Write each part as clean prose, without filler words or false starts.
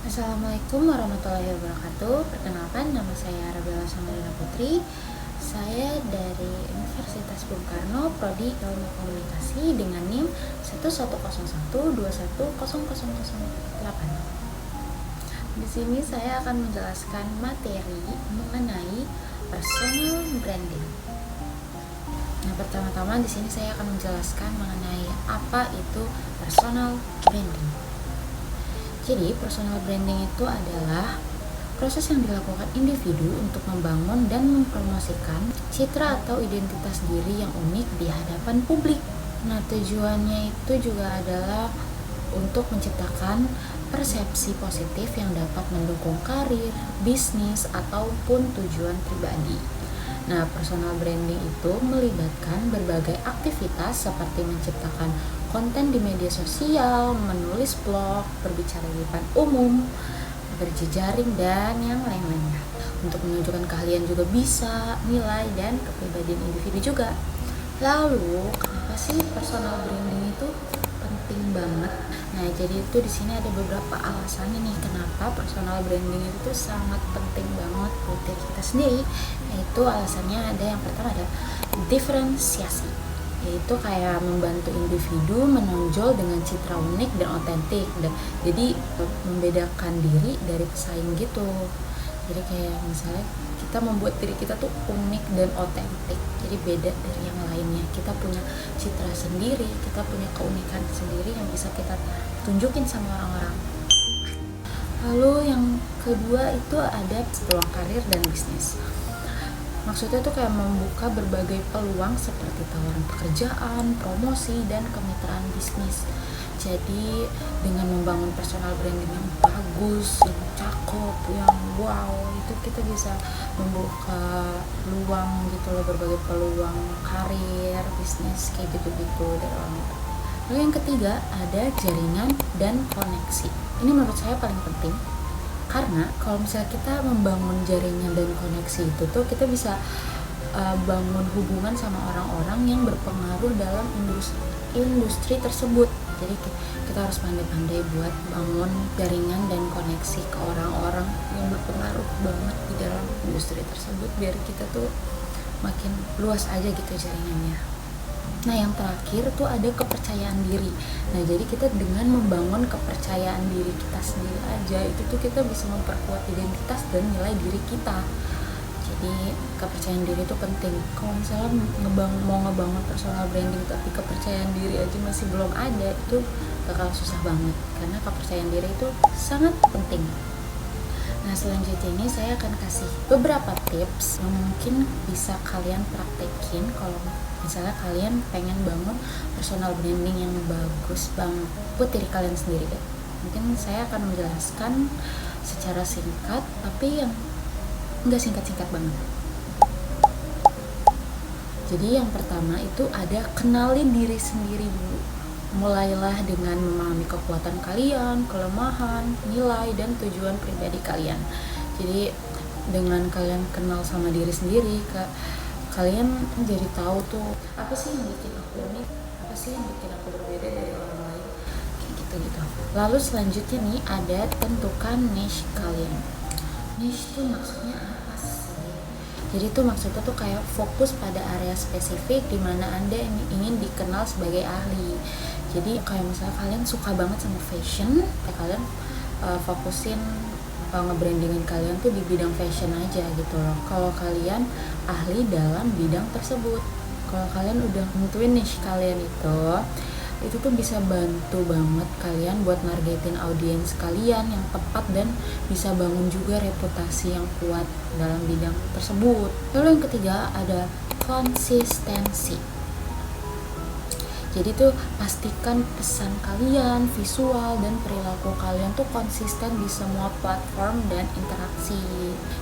Assalamualaikum warahmatullahi wabarakatuh. Perkenalkan, nama saya Arabella Samarina Putri. Saya dari Universitas Bung Karno, Prodi Ilmu Komunikasi dengan NIM 1101210008. Di sini saya akan menjelaskan materi mengenai personal branding. Nah, pertama-tama di sini saya akan menjelaskan mengenai apa itu personal branding. Jadi, personal branding itu adalah proses yang dilakukan individu untuk membangun dan mempromosikan citra atau identitas diri yang unik di hadapan publik. Nah, tujuannya itu juga adalah untuk menciptakan persepsi positif yang dapat mendukung karir, bisnis, ataupun tujuan pribadi. Nah, personal branding itu melibatkan berbagai aktivitas seperti menciptakan konten di media sosial, menulis blog, berbicara di depan umum, berjejaring, dan yang lain-lainnya. Untuk menunjukkan keahlian juga bisa, nilai, dan kepribadian individu juga. Lalu, kenapa sih personal branding itu penting banget? Nah, jadi itu di sini ada beberapa alasannya nih kenapa personal branding itu sangat penting banget buat diri kita sendiri. Yaitu alasannya ada yang pertama ada diferensiasi, yaitu kayak membantu individu menonjol dengan citra unik dan otentik. Jadi membedakan diri dari pesaing gitu. Jadi kayak misalnya kita membuat diri kita tuh unik dan otentik, jadi beda dari yang lainnya. Kita punya citra sendiri, kita punya keunikan sendiri yang bisa kita tunjukin sama orang-orang. Lalu yang kedua itu ada peluang karir dan bisnis. Maksudnya tuh kayak membuka berbagai peluang seperti tawaran pekerjaan, promosi, dan kemitraan bisnis. Jadi dengan membangun personal branding yang bagus, yang cakep, yang wow, itu kita bisa membuka peluang gitu loh, berbagai peluang karir, bisnis, kayak gitu-gitu dari orang. Lalu yang ketiga ada jaringan dan koneksi. Ini menurut saya paling penting. Karena kalau misalnya kita membangun jaringan dan koneksi itu tuh kita bisa bangun hubungan sama orang-orang yang berpengaruh dalam industri tersebut. Jadi kita harus pandai-pandai buat bangun jaringan dan koneksi ke orang-orang yang berpengaruh banget di dalam industri tersebut biar kita tuh makin luas aja gitu jaringannya. Nah, yang terakhir tuh ada kepercayaan diri. Nah, jadi kita dengan membangun kepercayaan diri kita sendiri aja, itu tuh kita bisa memperkuat identitas dan nilai diri kita. Jadi, kepercayaan diri itu penting. Kalau misalnya mau ngebangun personal branding tapi kepercayaan diri aja masih belum ada, itu bakal susah banget. Karena kepercayaan diri itu sangat penting. Nah, selanjutnya ini saya akan kasih beberapa tips yang mungkin bisa kalian praktekin kalau misalnya kalian pengen bangun personal branding yang bagus banget buat diri kalian sendiri. Mungkin saya akan menjelaskan secara singkat, tapi yang enggak singkat-singkat banget. Jadi yang pertama itu ada kenali diri sendiri dulu. Mulailah dengan memahami kekuatan kalian, kelemahan, nilai, dan tujuan pribadi kalian. Jadi dengan kalian kenal sama diri sendiri, kalian jadi tahu tuh apa sih yang bikin aku unik, apa sih yang bikin aku berbeda dari orang lain, kayak gitu. Lalu selanjutnya nih ada tentukan niche kalian. Niche tuh maksudnya apa sih? Jadi tuh maksudnya tuh kayak fokus pada area spesifik di mana Anda ingin dikenal sebagai ahli. Jadi kayak misalnya kalian suka banget sama fashion, ya kalian fokusin nge-brandingin kalian tuh di bidang fashion aja gitu loh. Kalau kalian ahli dalam bidang tersebut, kalau kalian udah nentuin niche kalian itu tuh bisa bantu banget kalian buat nargetin audiens kalian yang tepat dan bisa bangun juga reputasi yang kuat dalam bidang tersebut. Lalu yang ketiga ada konsistensi. Jadi tuh pastikan pesan kalian, visual, dan perilaku kalian tuh konsisten di semua platform dan interaksi.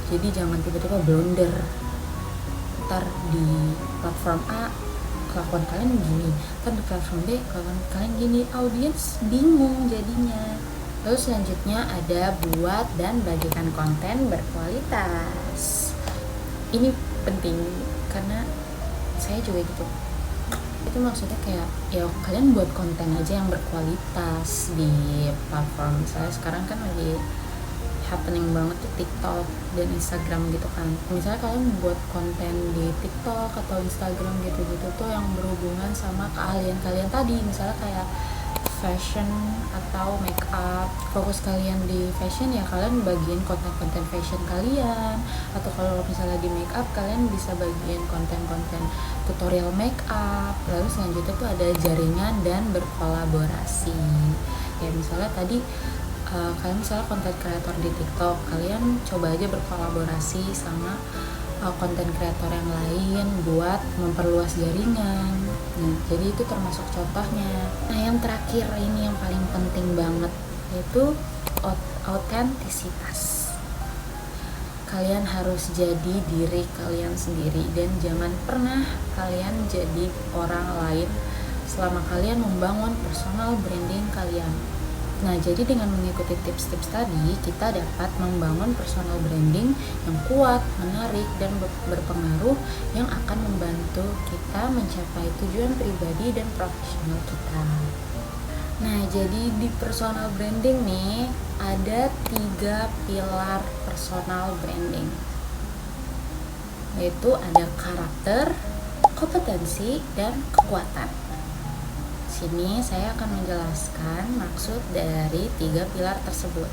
Jadi jangan tiba-tiba blunder. Ntar di platform A kelakuan kalian gini, ntar di platform B kelakuan kalian gini, audiens bingung jadinya. Lalu selanjutnya ada buat dan bagikan konten berkualitas. Ini penting karena saya juga gitu. Itu maksudnya kayak ya kalian buat konten aja yang berkualitas di platform. Misalnya sekarang kan lagi happening banget tuh TikTok dan Instagram gitu kan. Misalnya kalian buat konten di TikTok atau Instagram gitu-gitu tuh yang berhubungan sama keahlian kalian tadi, misalnya kayak fashion atau make up. Fokus kalian di fashion ya kalian bagiin konten-konten fashion kalian, atau kalau misalnya di make up kalian bisa bagiin konten-konten tutorial make up. Lalu selanjutnya tuh ada jaringan dan berkolaborasi. Ya misalnya tadi kalian misalnya konten kreator di TikTok, kalian coba aja berkolaborasi sama konten kreator yang lain buat memperluas jaringan. Nah, jadi itu termasuk contohnya. Nah, yang terakhir ini yang paling penting banget, yaitu autentisitas. Kalian harus jadi diri kalian sendiri dan jangan pernah kalian jadi orang lain selama kalian membangun personal branding kalian. Nah, jadi dengan mengikuti tips-tips tadi, kita dapat membangun personal branding yang kuat, menarik, dan berpengaruh yang akan membantu kita mencapai tujuan pribadi dan profesional kita. Nah, jadi di personal branding nih, ada 3 pilar personal branding. Yaitu ada karakter, kompetensi, dan kekuatan. Sini saya akan menjelaskan maksud dari 3 pilar tersebut.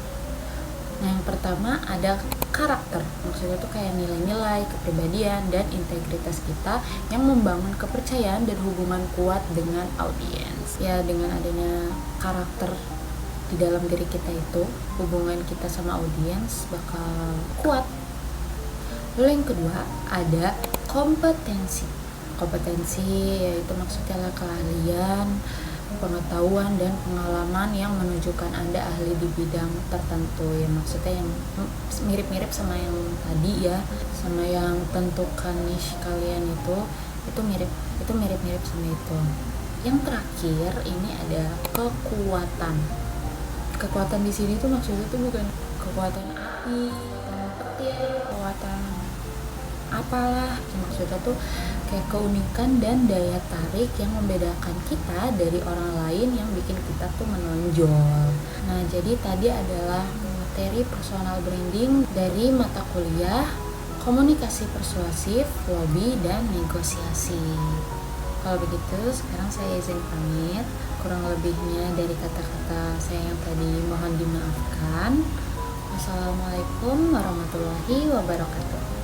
Nah, yang pertama ada karakter. Maksudnya tuh kayak nilai-nilai, kepribadian, dan integritas kita yang membangun kepercayaan dan hubungan kuat dengan audiens. Ya, dengan adanya karakter di dalam diri kita itu, hubungan kita sama audiens bakal kuat. Lalu yang kedua ada kompetensi. Kompetensi yaitu maksudnya adalah keahlian, pengetahuan, dan pengalaman yang menunjukkan Anda ahli di bidang tertentu. Ya maksudnya yang mirip-mirip sama yang tadi ya, sama yang tentukan niche kalian itu mirip-mirip sama itu. Yang terakhir ini ada kekuatan. Kekuatan di sini tuh maksudnya tuh bukan kekuatan api, petir, kekuatan apalah, maksudnya tuh kayak keunikan dan daya tarik yang membedakan kita dari orang lain yang bikin kita tuh menonjol. Nah, jadi tadi adalah materi personal branding dari mata kuliah komunikasi persuasif, lobby, dan negosiasi. Kalau begitu, sekarang saya izin pamit. Kurang lebihnya dari kata-kata saya yang tadi mohon dimaafkan. Wassalamualaikum warahmatullahi wabarakatuh.